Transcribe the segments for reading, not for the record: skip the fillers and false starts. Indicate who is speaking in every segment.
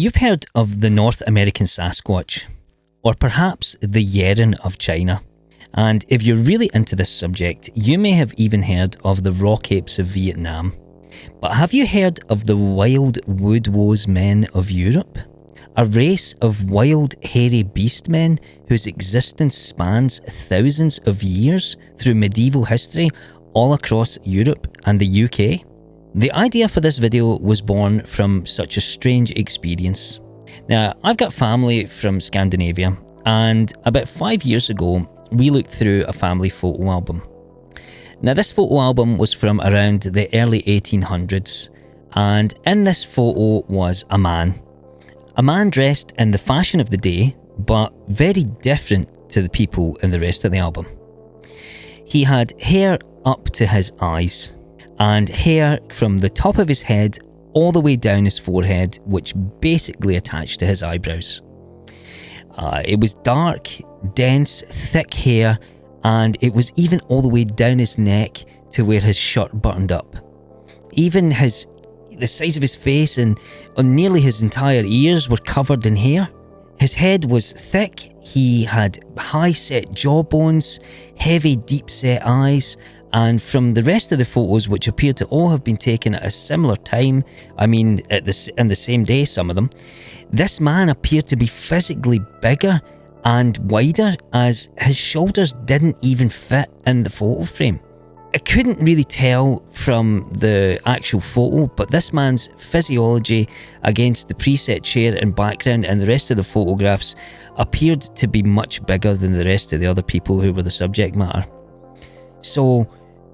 Speaker 1: You've heard of the North American Sasquatch, or perhaps the Yeren of China. And if you're really into this subject, you may have even heard of the rock apes of Vietnam. But have you heard of the wild wood-wose men of Europe? A race of wild, hairy beast men whose existence spans thousands of years through medieval history all across Europe and the UK? The idea for this video was born from such a strange experience. Now, I've got family from Scandinavia, and about 5 years ago, we looked through a family photo album. Now, this photo album was from around the early 1800s, and in this photo was a man. A man dressed in the fashion of the day, but very different to the people in the rest of the album. He had hair up to his eyes, and hair from the top of his head all the way down his forehead, which basically attached to his eyebrows. It was dark, dense, thick hair, and it was even all the way down his neck to where his shirt buttoned up. Even the size of his face and on nearly his entire ears were covered in hair. His head was thick, he had high-set jawbones, heavy, deep-set eyes, and from the rest of the photos, which appear to all have been taken at a similar time, in the same day, some of them, this man appeared to be physically bigger and wider, as his shoulders didn't even fit in the photo frame. I couldn't really tell from the actual photo, but this man's physiology against the preset chair and background and the rest of the photographs appeared to be much bigger than the rest of the other people who were the subject matter. So,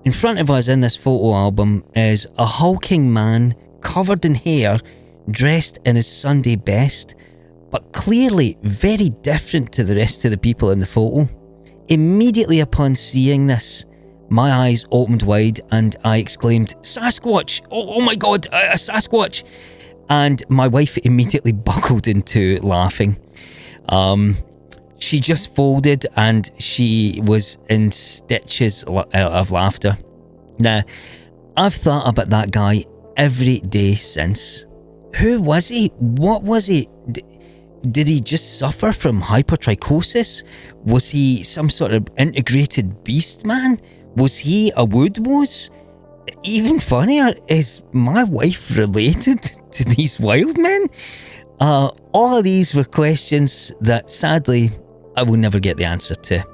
Speaker 1: in front of us in this photo album is a hulking man covered in hair, dressed in his Sunday best, but clearly very different to the rest of the people in the photo. Immediately upon seeing this, my eyes opened wide and I exclaimed, "Sasquatch! Oh my God, a Sasquatch!" And my wife immediately buckled into laughing. She just folded and she was in stitches of laughter. Now, I've thought about that guy every day since. Who was he? What was he? Did he just suffer from hypertrichosis? Was he some sort of integrated beast man? Was he a woodwose? Even funnier, is my wife related to these wild men? All of these were questions that sadly I will never get the answer to,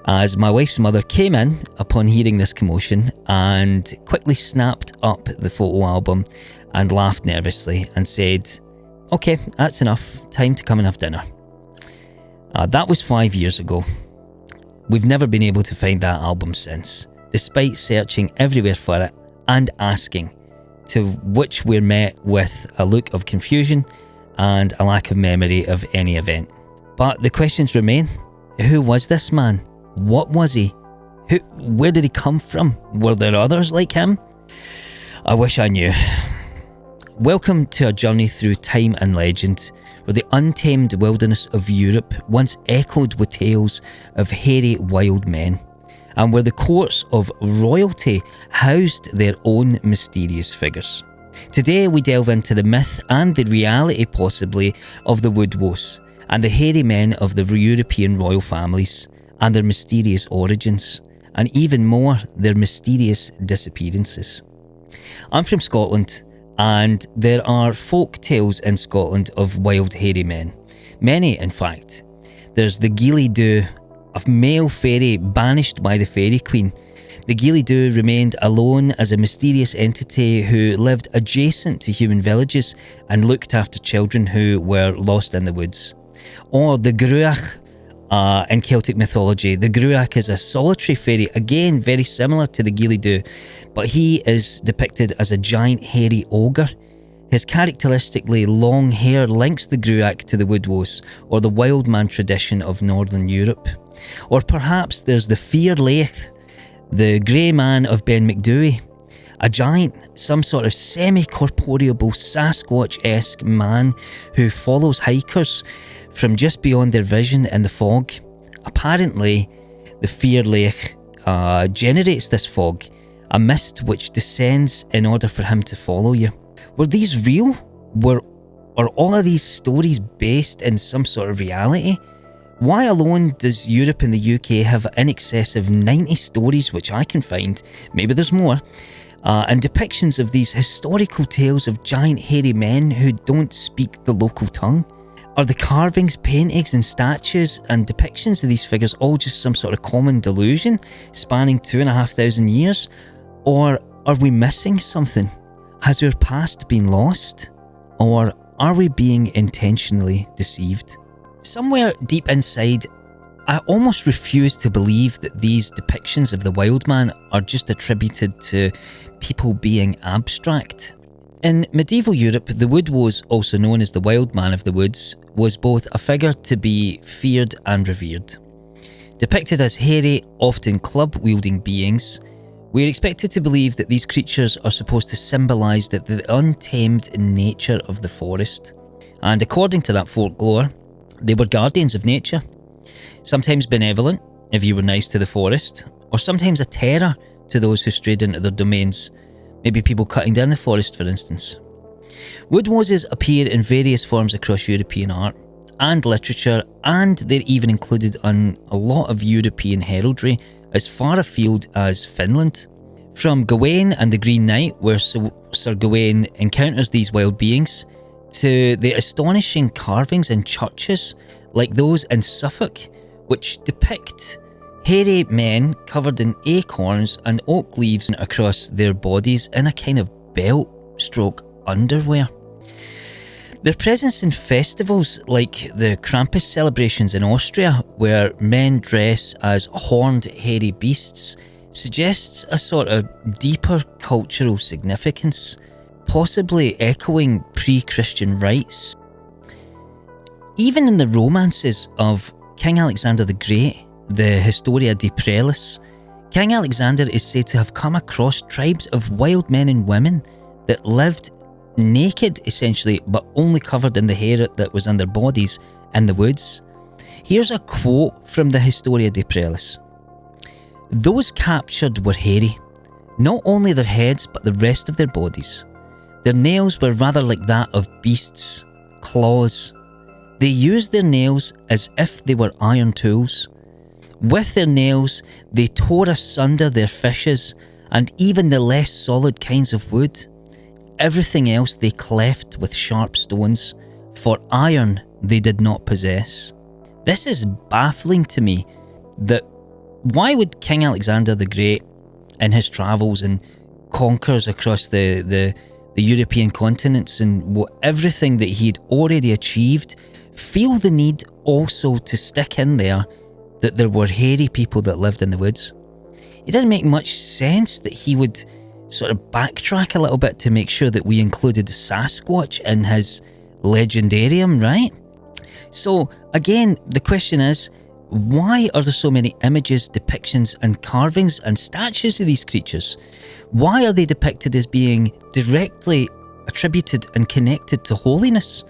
Speaker 1: as my wife's mother came in upon hearing this commotion and quickly snapped up the photo album and laughed nervously and said, "Okay, that's enough, time to come and have dinner." That was 5 years ago. We've never been able to find that album since, despite searching everywhere for it and asking, to which we're met with a look of confusion and a lack of memory of any event. But the questions remain. Who was this man? What was he? Where did he come from? Were there others like him? I wish I knew. Welcome to a journey through time and legend, where the untamed wilderness of Europe once echoed with tales of hairy wild men, and where the courts of royalty housed their own mysterious figures. Today we delve into the myth and the reality possibly of the woodwose and the hairy men of the European royal families and their mysterious origins, and even more, their mysterious disappearances. I'm from Scotland, and there are folk tales in Scotland of wild hairy men. Many, in fact. There's the Geely Dhu, a male fairy banished by the fairy queen. The Geely Dhu remained alone as a mysterious entity who lived adjacent to human villages and looked after children who were lost in the woods. Or the Gruach in Celtic mythology. The Gruach is a solitary fairy, again very similar to the Geely Dhu, but he is depicted as a giant hairy ogre. His characteristically long hair links the Gruach to the woodwose, or the wild man tradition of Northern Europe. Or perhaps there's the Fir Leith, the grey man of Ben Macdui, a giant, some sort of semi-corporeal Sasquatch-esque man who follows hikers from just beyond their vision in the fog. Apparently, the Fir Leith generates this fog, a mist which descends in order for him to follow you. Were these real? Were Are all of these stories based in some sort of reality? Why alone does Europe and the UK have in excess of 90 stories, which I can find, maybe there's more, and depictions of these historical tales of giant hairy men who don't speak the local tongue? Are the carvings, paintings and statues and depictions of these figures all just some sort of common delusion spanning 2,500 years? Or are we missing something? Has our past been lost? Or are we being intentionally deceived? Somewhere deep inside, I almost refuse to believe that these depictions of the wild man are just attributed to people being abstract. In medieval Europe, the Woodwose, also known as the Wild Man of the Woods, was both a figure to be feared and revered. Depicted as hairy, often club-wielding beings, we're expected to believe that these creatures are supposed to symbolise the untamed nature of the forest. And according to that folklore, they were guardians of nature. Sometimes benevolent, if you were nice to the forest, or sometimes a terror to those who strayed into their domains, maybe people cutting down the forest, for instance. Woodwoses appear in various forms across European art and literature, and they're even included on a lot of European heraldry as far afield as Finland. From Gawain and the Green Knight, where Sir Gawain encounters these wild beings, to the astonishing carvings in churches like those in Suffolk, which depict hairy men covered in acorns and oak leaves across their bodies in a kind of belt/underwear. Their presence in festivals like the Krampus celebrations in Austria, where men dress as horned hairy beasts, suggests a sort of deeper cultural significance, possibly echoing pre-Christian rites. Even in the romances of King Alexander the Great, the Historia de Prelis, King Alexander is said to have come across tribes of wild men and women that lived naked essentially, but only covered in the hair that was on their bodies in the woods. Here's a quote from the Historia de Prelis. "Those captured were hairy, not only their heads but the rest of their bodies. Their nails were rather like that of beasts, claws. They used their nails as if they were iron tools. With their nails they tore asunder their fishes and even the less solid kinds of wood. Everything else they cleft with sharp stones, for iron they did not possess." This is baffling to me, that why would King Alexander the Great in his travels and conquers across the European continents and everything that he'd already achieved feel the need also to stick in there that there were hairy people that lived in the woods? It doesn't make much sense that he would sort of backtrack a little bit to make sure that we included Sasquatch in his legendarium, right? So again, the question is, why are there so many images, depictions and carvings and statues of these creatures? Why are they depicted as being directly attributed and connected to holiness?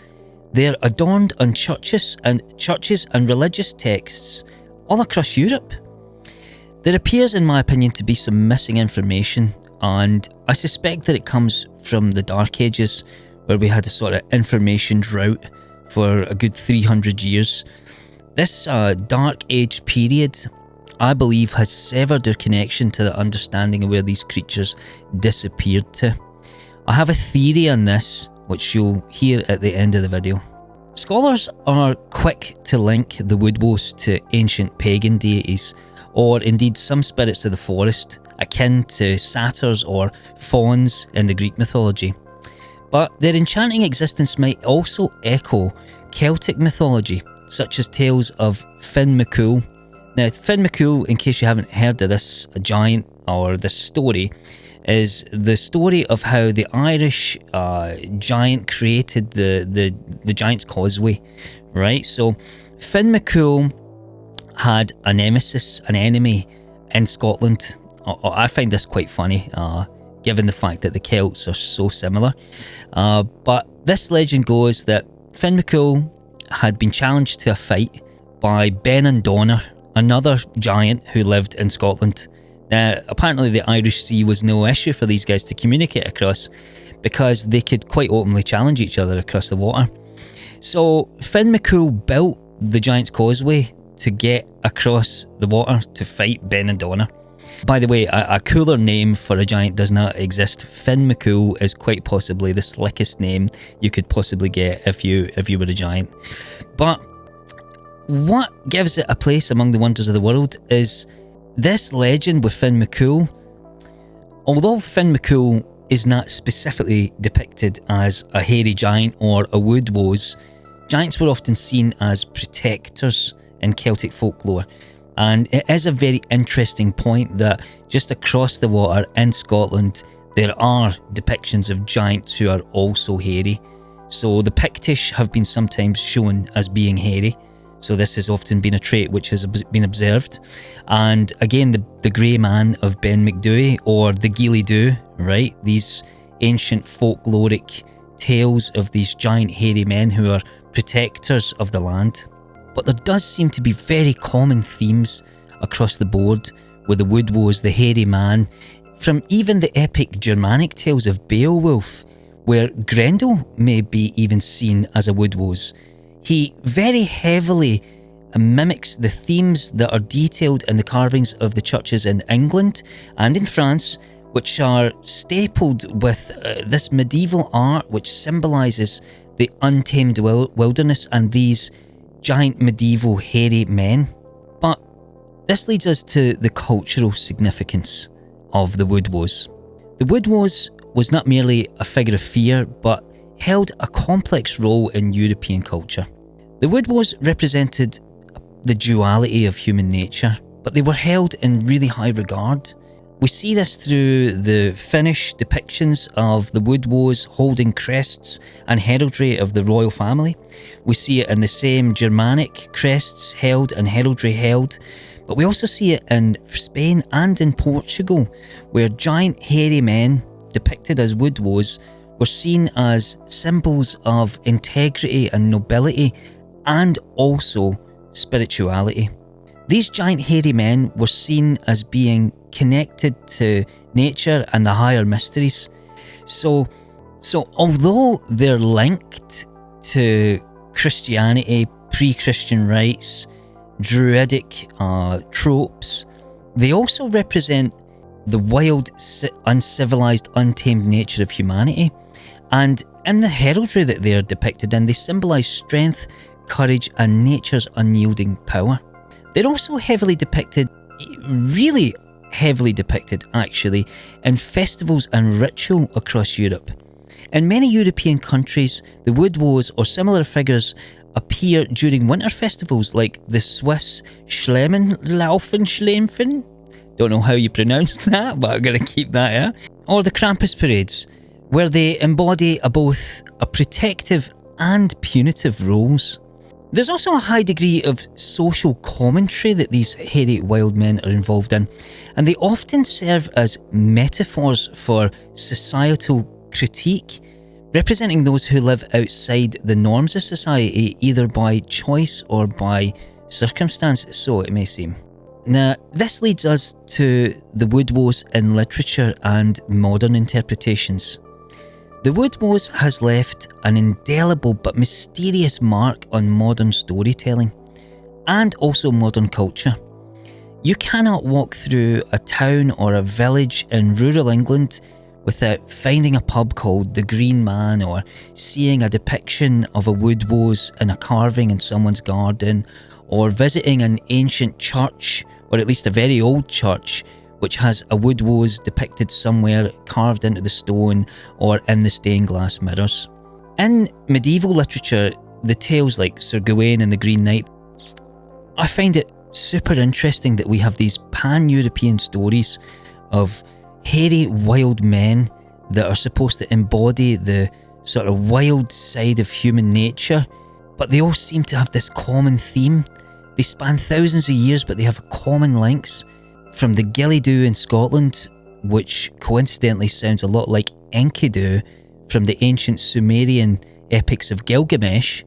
Speaker 1: They're adorned on churches and religious texts all across Europe. There appears, in my opinion, to be some missing information, and I suspect that it comes from the Dark Ages, where we had a sort of information drought for a good 300 years. This Dark Age period, I believe, has severed their connection to the understanding of where these creatures disappeared to. I have a theory on this, which you'll hear at the end of the video. Scholars are quick to link the Woodwose to ancient pagan deities, or indeed some spirits of the forest, akin to satyrs or fauns in the Greek mythology. But their enchanting existence might also echo Celtic mythology, such as tales of Finn McCool. Now, Finn McCool, in case you haven't heard of this giant or this story, is the story of how the Irish giant created the Giant's Causeway, right? So Finn McCool had a nemesis, an enemy in Scotland. I find this quite funny, given the fact that the Celts are so similar. But this legend goes that Finn McCool had been challenged to a fight by Ben Donner, another giant who lived in Scotland. Apparently the Irish Sea was no issue for these guys to communicate across, because they could quite openly challenge each other across the water. So Finn McCool built the Giant's Causeway to get across the water to fight Ben and Donna. By the way, a cooler name for a giant does not exist. Finn McCool is quite possibly the slickest name you could possibly get if you were a giant. But what gives it a place among the wonders of the world is this legend with Finn McCool. Although Finn McCool is not specifically depicted as a hairy giant or a woodwose, giants were often seen as protectors in Celtic folklore. And it is a very interesting point that just across the water in Scotland, there are depictions of giants who are also hairy. So the Pictish have been sometimes shown as being hairy. So this has often been a trait which has been observed. And again, the Grey Man of Ben Macdui, or the Geely Dhu, right? These ancient folkloric tales of these giant hairy men who are protectors of the land. But there does seem to be very common themes across the board with the woodwose, the hairy man, from even the epic Germanic tales of Beowulf, where Grendel may be even seen as a woodwose. He very heavily mimics the themes that are detailed in the carvings of the churches in England and in France, which are stapled with this medieval art which symbolises the untamed wilderness and these giant medieval hairy men. But this leads us to the cultural significance of the woodwose. The woodwose was not merely a figure of fear, but held a complex role in European culture. The woodwose represented the duality of human nature, but they were held in really high regard. We see this through the Finnish depictions of the woodwose holding crests and heraldry of the royal family. We see it in the same Germanic crests held and heraldry held, but we also see it in Spain and in Portugal, where giant hairy men depicted as woodwose were seen as symbols of integrity and nobility and also spirituality. These giant hairy men were seen as being connected to nature and the higher mysteries. So although they're linked to Christianity, pre-Christian rites, druidic tropes, they also represent the wild, uncivilized, untamed nature of humanity. And in the heraldry that they are depicted in, they symbolize strength, courage, and nature's unyielding power. They're also heavily depicted, really heavily depicted actually, in festivals and ritual across Europe. In many European countries, the woodwose or similar figures appear during winter festivals like the Swiss Schlemmenlaufen. Don't know how you pronounce that, but I'm going to keep that, yeah? Or the Krampus parades, where they embody both a protective and punitive roles. There's also a high degree of social commentary that these hairy wild men are involved in, and they often serve as metaphors for societal critique, representing those who live outside the norms of society, either by choice or by circumstance, so it may seem. Now, this leads us to the woodwose in literature and modern interpretations. The woodwose has left an indelible but mysterious mark on modern storytelling and also modern culture. You cannot walk through a town or a village in rural England without finding a pub called the Green Man, or seeing a depiction of a woodwose in a carving in someone's garden, or visiting an ancient church, or at least a very old church, which has a woodwose depicted somewhere carved into the stone or in the stained glass mirrors. In medieval literature, the tales like Sir Gawain and the Green Knight, I find it super interesting that we have these pan-European stories of hairy wild men that are supposed to embody the sort of wild side of human nature, but they all seem to have this common theme. They span thousands of years, but they have common links. From the Geely Dhu in Scotland, which coincidentally sounds a lot like Enkidu from the ancient Sumerian epics of Gilgamesh,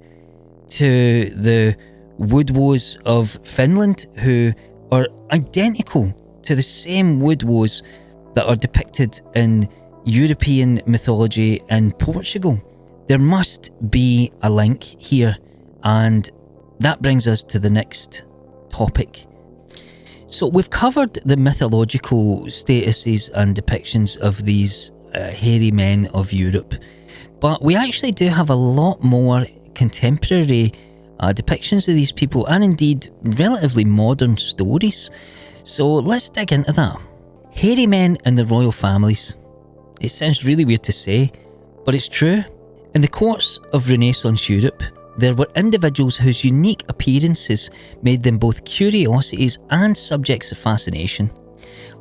Speaker 1: to the woodwose of Finland, who are identical to the same woodwose that are depicted in European mythology in Portugal. There must be a link here, and that brings us to the next topic. So we've covered the mythological statuses and depictions of these hairy men of Europe, but we actually do have a lot more contemporary depictions of these people, and indeed relatively modern stories. So let's dig into that. Hairy men in the royal families. It sounds really weird to say, but it's true. In the courts of Renaissance Europe, there were individuals whose unique appearances made them both curiosities and subjects of fascination.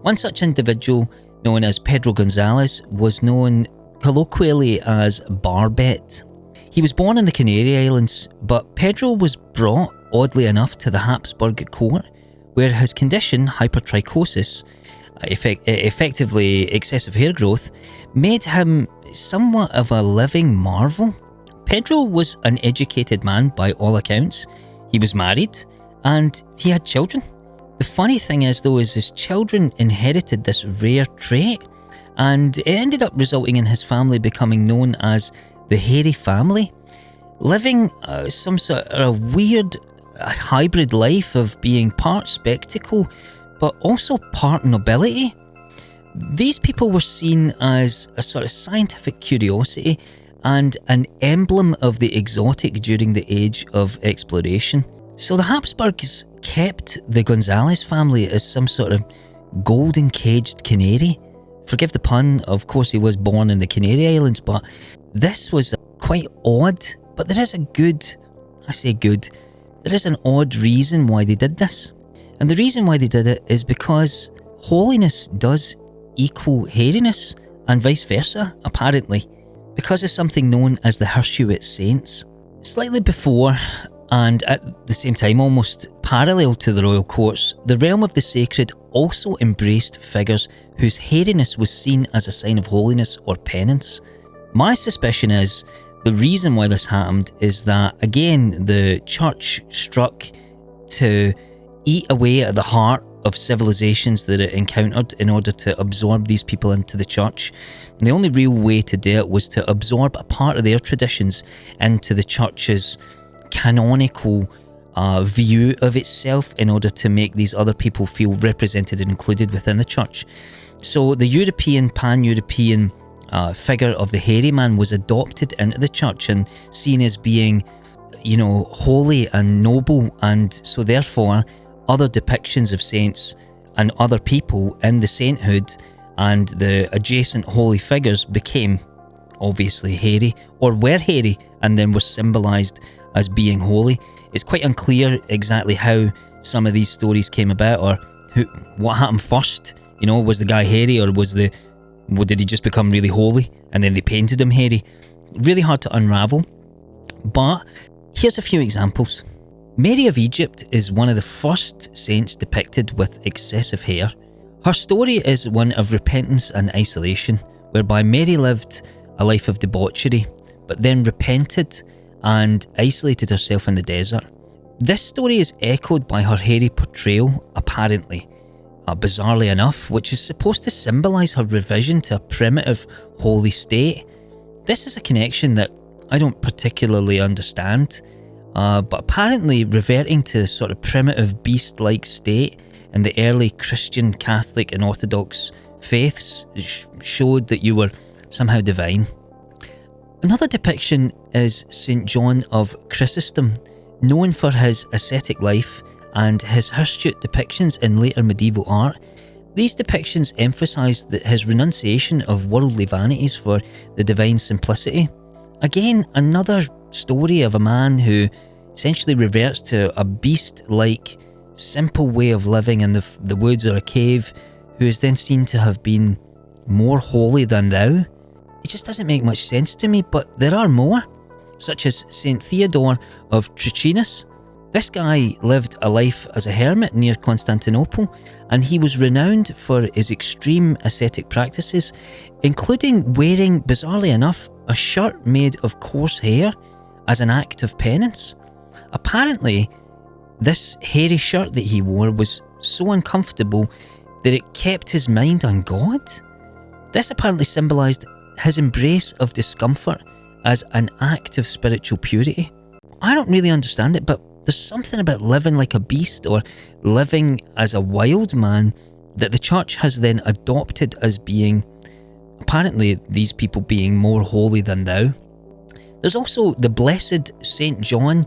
Speaker 1: One such individual, known as Pedro Gonzalez, was known colloquially as Barbet. He was born in the Canary Islands, but Pedro was brought, oddly enough, to the Habsburg court, where his condition, hypertrichosis, effectively excessive hair growth, made him somewhat of a living marvel. Pedro was an educated man by all accounts. He was married and he had children. The funny thing is though, is his children inherited this rare trait, and it ended up resulting in his family becoming known as the Hairy Family, living some sort of weird hybrid life of being part spectacle but also part nobility. These people were seen as a sort of scientific curiosity and an emblem of the exotic during the age of exploration. So the Habsburgs kept the Gonzalez family as some sort of golden caged canary. Forgive the pun, of course he was born in the Canary Islands, but this was quite odd. But there is there is an odd reason why they did this. And the reason why they did it is because holiness does equal hairiness, and vice versa, apparently, because of something known as the Hirsuit Saints. Slightly before, and at the same time almost parallel to the royal courts, the realm of the sacred also embraced figures whose hairiness was seen as a sign of holiness or penance. My suspicion is the reason why this happened is that, again, the church struck to eat away at the heart of civilizations that it encountered in order to absorb these people into the church. And the only real way to do it was to absorb a part of their traditions into the church's canonical view of itself in order to make these other people feel represented and included within the church. So the pan-European figure of the hairy man was adopted into the church and seen as being, holy and noble, and so therefore other depictions of saints and other people in the sainthood and the adjacent holy figures became obviously hairy, or were hairy, and then were symbolised as being holy. It's quite unclear exactly how some of these stories came about, or what happened first. Was the guy hairy, or did he just become really holy and then they painted him hairy? Really hard to unravel. But here's a few examples. Mary of Egypt is one of the first saints depicted with excessive hair. Her story is one of repentance and isolation, whereby Mary lived a life of debauchery, but then repented and isolated herself in the desert. This story is echoed by her hairy portrayal, apparently, bizarrely enough, which is supposed to symbolise her revision to a primitive holy state. This is a connection that I don't particularly understand, but apparently reverting to a sort of primitive beast-like state in the early Christian, Catholic and Orthodox faiths showed that you were somehow divine. Another depiction is St. John of Chrysostom, known for his ascetic life and his hirsute depictions in later medieval art. These depictions emphasise his renunciation of worldly vanities for the divine simplicity. Again, another story of a man who essentially reverts to a beast-like, simple way of living in the woods or a cave, who is then seen to have been more holy than thou. It just doesn't make much sense to me, but there are more, such as St. Theodore of Trichinus. This guy lived a life as a hermit near Constantinople, and he was renowned for his extreme ascetic practices, including wearing, bizarrely enough, a shirt made of coarse hair as an act of penance. Apparently, this hairy shirt that he wore was so uncomfortable that it kept his mind on God. This apparently symbolised his embrace of discomfort as an act of spiritual purity. I don't really understand it, but there's something about living like a beast or living as a wild man that the church has then adopted as being, apparently these people being more holy than thou. There's also the blessed Saint John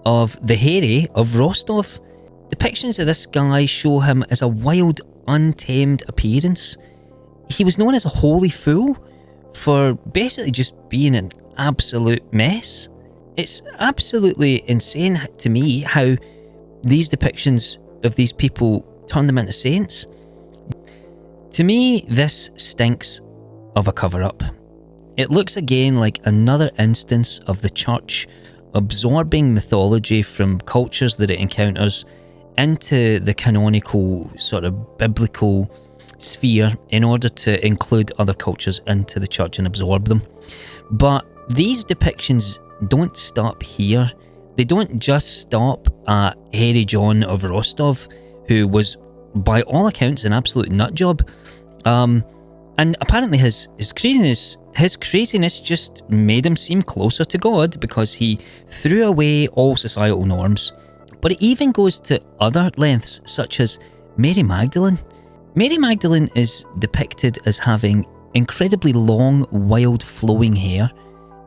Speaker 1: of the Hairy of Rostov. Depictions of this guy show him as a wild, untamed appearance. He was known as a holy fool for basically just being an absolute mess. It's absolutely insane to me how these depictions of these people turn them into saints. To me, this stinks of a cover-up. It looks again like another instance of the church absorbing mythology from cultures that it encounters into the canonical sort of biblical sphere in order to include other cultures into the church and absorb them. But these depictions don't stop here. They don't just stop at Hairy John of Rostov, who was by all accounts an absolute nutjob. And apparently his craziness just made him seem closer to God because he threw away all societal norms. But it even goes to other lengths, such as Mary Magdalene. Mary Magdalene is depicted as having incredibly long, wild, flowing hair.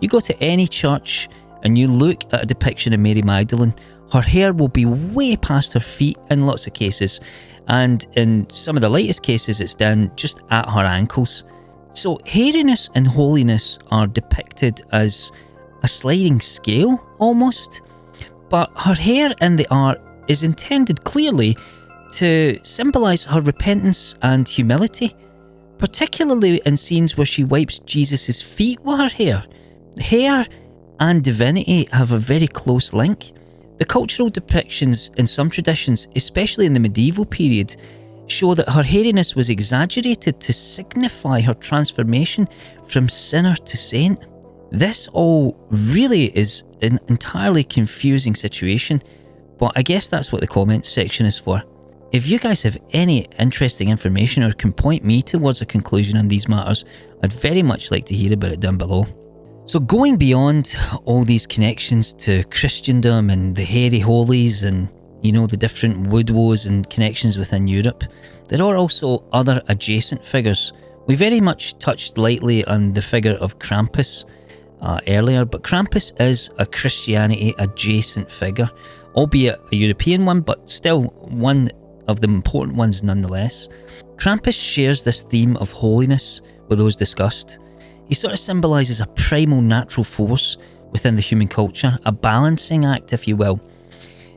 Speaker 1: You go to any church and you look at a depiction of Mary Magdalene, her hair will be way past her feet in lots of cases, and in some of the lightest cases it's down just at her ankles. So hairiness and holiness are depicted as a sliding scale almost, but her hair in the art is intended clearly to symbolise her repentance and humility, particularly in scenes where she wipes Jesus' feet with her hair. Hair and divinity have a very close link. The cultural depictions in some traditions, especially in the medieval period, show that her hairiness was exaggerated to signify her transformation from sinner to saint. This all really is an entirely confusing situation, but I guess that's what the comments section is for. If you guys have any interesting information or can point me towards a conclusion on these matters, I'd very much like to hear about it down below. So going beyond all these connections to Christendom and the hairy holies and, the different woodwoes and connections within Europe, there are also other adjacent figures. We very much touched lightly on the figure of Krampus earlier, but Krampus is a Christianity adjacent figure, albeit a European one, but still one of the important ones nonetheless. Krampus shares this theme of holiness with those discussed. He sort of symbolises a primal natural force within the human culture, a balancing act, if you will.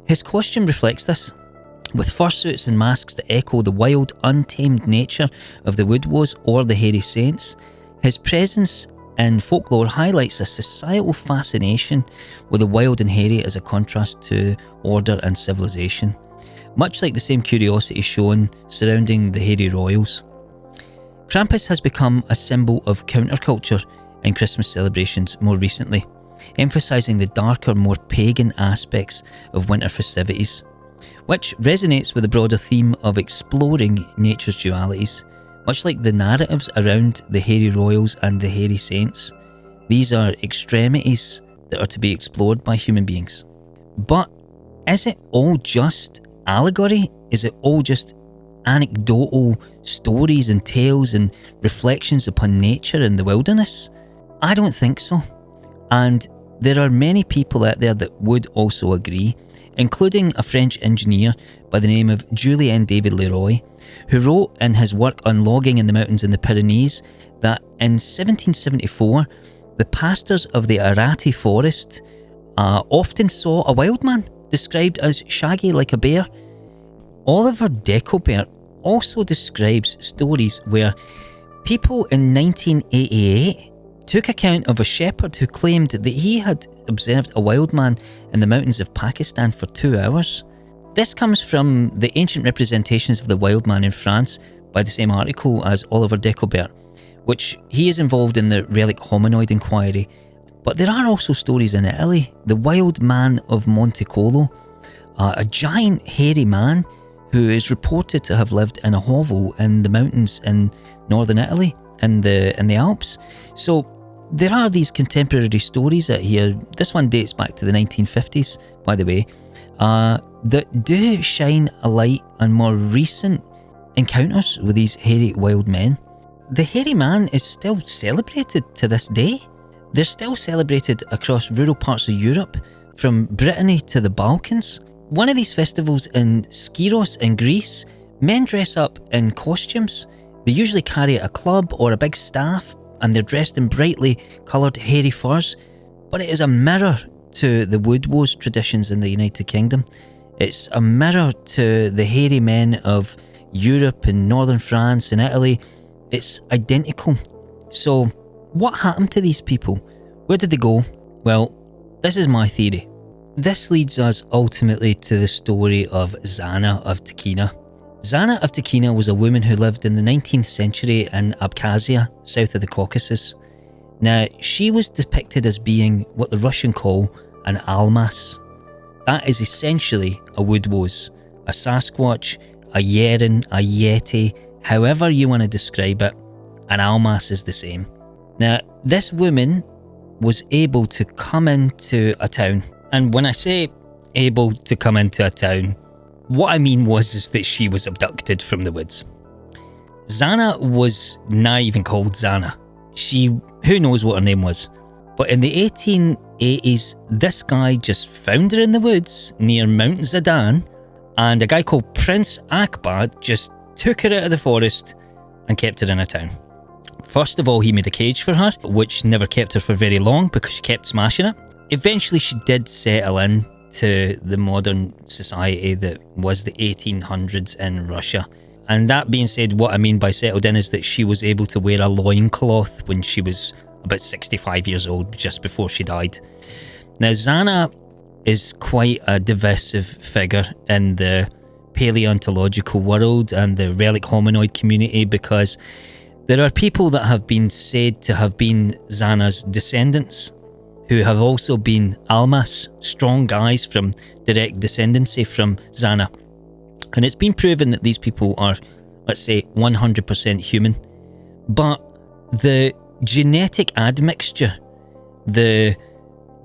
Speaker 1: His costume reflects this, with fursuits and masks that echo the wild, untamed nature of the woodwoes or the hairy saints. His presence in folklore highlights a societal fascination with the wild and hairy as a contrast to order and civilization, much like the same curiosity shown surrounding the hairy royals. Krampus has become a symbol of counterculture in Christmas celebrations more recently, emphasising the darker, more pagan aspects of winter festivities, which resonates with the broader theme of exploring nature's dualities, much like the narratives around the hairy royals and the hairy saints. These are extremities that are to be explored by human beings. But is it all just allegory? Is it all just anecdotal stories and tales and reflections upon nature and the wilderness? I don't think so. And there are many people out there that would also agree, including a French engineer by the name of Julien David Leroy, who wrote in his work on logging in the mountains in the Pyrenees that in 1774, the pastors of the Arati forest often saw a wild man described as shaggy like a bear. Oliver Decobert also describes stories where people in 1988 took account of a shepherd who claimed that he had observed a wild man in the mountains of Pakistan for 2 hours. This comes from the ancient representations of the wild man in France by the same article as Oliver Decobert, which he is involved in the relic hominoid inquiry. But there are also stories in Italy. The wild man of Montecolo, a giant hairy man who is reported to have lived in a hovel in the mountains in northern Italy in the Alps. So there are these contemporary stories out here. This one dates back to the 1950s, by the way, that do shine a light on more recent encounters with these hairy wild men. The hairy man is still celebrated to this day. They're still celebrated across rural parts of Europe, from Brittany to the Balkans. One of these festivals in Skiros in Greece, men dress up in costumes. They usually carry a club or a big staff, and they're dressed in brightly coloured hairy furs. But it is a mirror to the wood woes traditions in the United Kingdom. It's a mirror to the hairy men of Europe and northern France and Italy. It's identical. So what happened to these people? Where did they go? Well, this is my theory. This leads us ultimately to the story of Zana of Tikhina. Zana of Tikhina was a woman who lived in the 19th century in Abkhazia, south of the Caucasus. Now, she was depicted as being what the Russian call an almas. That is essentially a woodwose, a Sasquatch, a Yeren, a Yeti, however you want to describe it, an almas is the same. Now, this woman was able to come into a town. And when I say able to come into a town, what I mean is that she was abducted from the woods. Zana was not even called Zana. Who knows what her name was. But in the 1880s, this guy just found her in the woods near Mount Zadan, and a guy called Prince Akbar just took her out of the forest and kept her in a town. First of all, he made a cage for her, which never kept her for very long because she kept smashing it. Eventually, she did settle in to the modern society that was the 1800s in Russia. And that being said, what I mean by settled in is that she was able to wear a loincloth when she was about 65 years old, just before she died. Now, Zana is quite a divisive figure in the paleontological world and the relic hominoid community, because there are people that have been said to have been Zana's descendants, who have also been almas, strong guys from direct descendancy from Zana. And it's been proven that these people are, let's say, 100% human. But the genetic admixture, the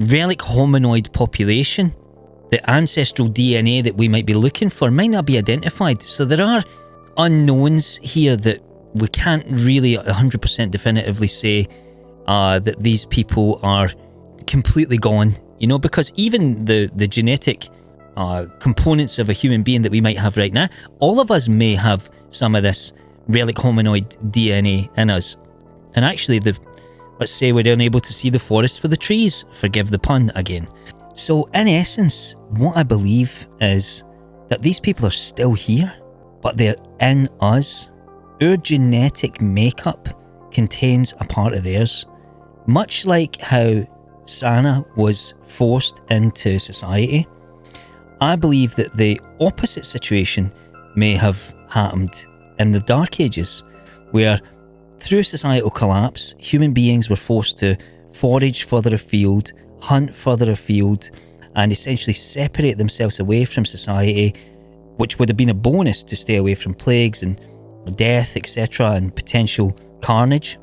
Speaker 1: relic hominoid population, the ancestral DNA that we might be looking for might not be identified. So there are unknowns here that we can't really 100% definitively say that these people are completely gone, because even the genetic components of a human being that we might have right now, all of us may have some of this relic hominoid DNA in us. And actually, let's say we're unable to see the forest for the trees, forgive the pun again. So in essence, what I believe is that these people are still here, but they're in us. Our genetic makeup contains a part of theirs. Much like how Zana was forced into society, I believe that the opposite situation may have happened in the Dark Ages, where through societal collapse, human beings were forced to forage further afield, hunt further afield, and essentially separate themselves away from society, which would have been a bonus to stay away from plagues and death, etc., and potential carnage.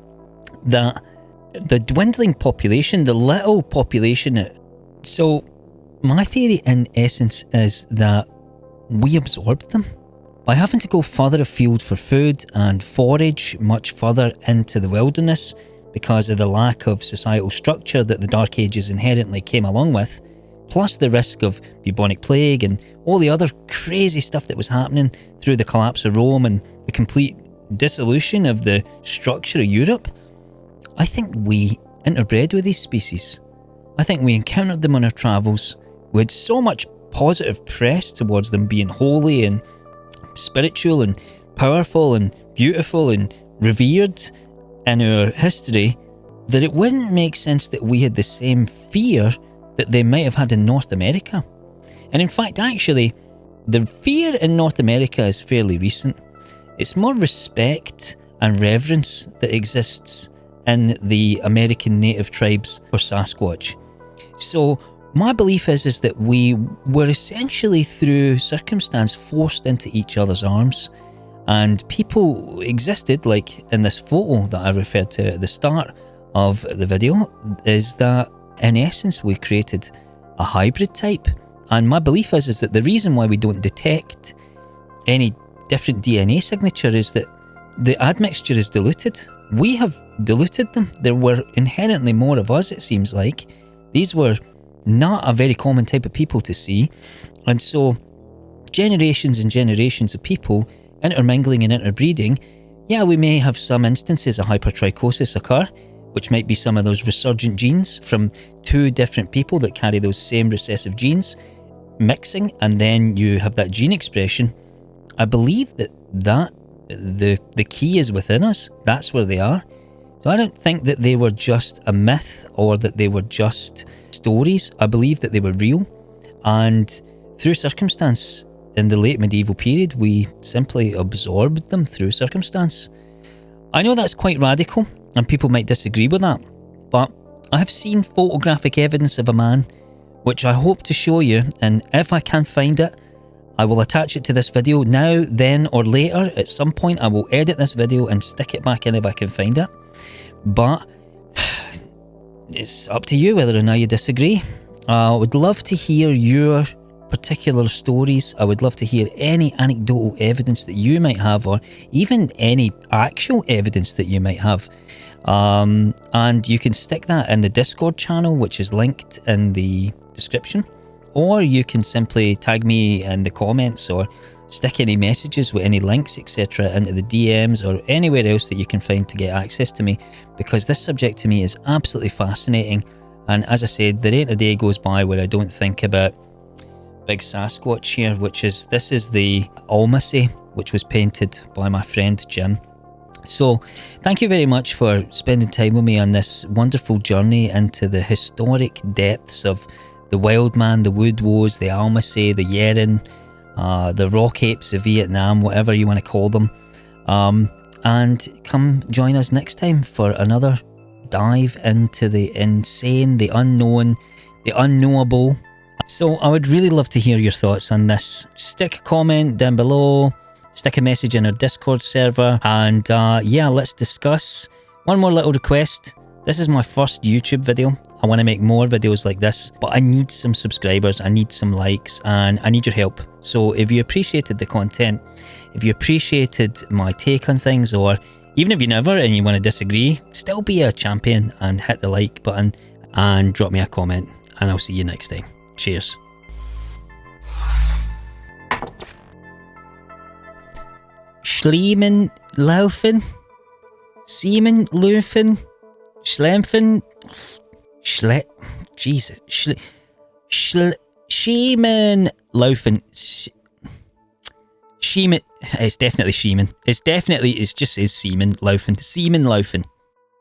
Speaker 1: That the dwindling population, the little population. So my theory in essence is that we absorbed them. By having to go further afield for food and forage much further into the wilderness because of the lack of societal structure that the Dark Ages inherently came along with, plus the risk of bubonic plague and all the other crazy stuff that was happening through the collapse of Rome and the complete dissolution of the structure of Europe, I think we interbred with these species. I think we encountered them on our travels. We had so much positive press towards them being holy and spiritual and powerful and beautiful and revered in our history that it wouldn't make sense that we had the same fear that they might have had in North America. And in fact, actually, the fear in North America is fairly recent. It's more respect and reverence that exists in the American native tribes for Sasquatch. So my belief is that we were essentially, through circumstance, forced into each other's arms. And people existed, like in this photo that I referred to at the start of the video, is that in essence we created a hybrid type. And my belief is that the reason why we don't detect any different DNA signature is that the admixture is diluted. We have diluted them. There were inherently more of us, it seems like. These were not a very common type of people to see. And so generations and generations of people intermingling and interbreeding, yeah, we may have some instances of hypertrichosis occur, which might be some of those resurgent genes from two different people that carry those same recessive genes mixing, and then you have that gene expression. I believe that the key is within us. That's where they are. So I don't think that they were just a myth or that they were just stories. I believe that they were real, and through circumstance in the late medieval period, we simply absorbed them through circumstance. I know that's quite radical and people might disagree with that, but I have seen photographic evidence of a man which I hope to show you, and if I can find it, I will attach it to this video now, then, or later. At some point I will edit this video and stick it back in if I can find it. But it's up to you whether or not you disagree. I would love to hear your particular stories. I would love to hear any anecdotal evidence that you might have, or even any actual evidence that you might have. And you can stick that in the Discord channel, which is linked in the description, or you can simply tag me in the comments or stick any messages with any links, etc., into the DMs or anywhere else that you can find to get access to me, because this subject to me is absolutely fascinating. And as I said, there ain't a day goes by where I don't think about Big Sasquatch here, this is the Almasy, which was painted by my friend Jim. So thank you very much for spending time with me on this wonderful journey into the historic depths of the wild man, the wood woes, the Almasy, the Yeren, the rock apes of Vietnam, whatever you want to call them. And come join us next time for another dive into the insane, the unknown, the unknowable. So I would really love to hear your thoughts on this. Stick a comment down below, stick a message in our Discord server, and yeah, let's discuss. One more little request. This is my first YouTube video. I want to make more videos like this, but I need some subscribers, I need some likes, and I need your help. So if you appreciated the content, if you appreciated my take on things, or even if you never and you want to disagree, still be a champion and hit the like button and drop me a comment, and I'll see you next time. Cheers. Schliemen laufen, Siemen laufen, Schlempfen, Jesus, Schiemen laufen, Schiemen, it's definitely Schiemen, it just says Siemen laufen,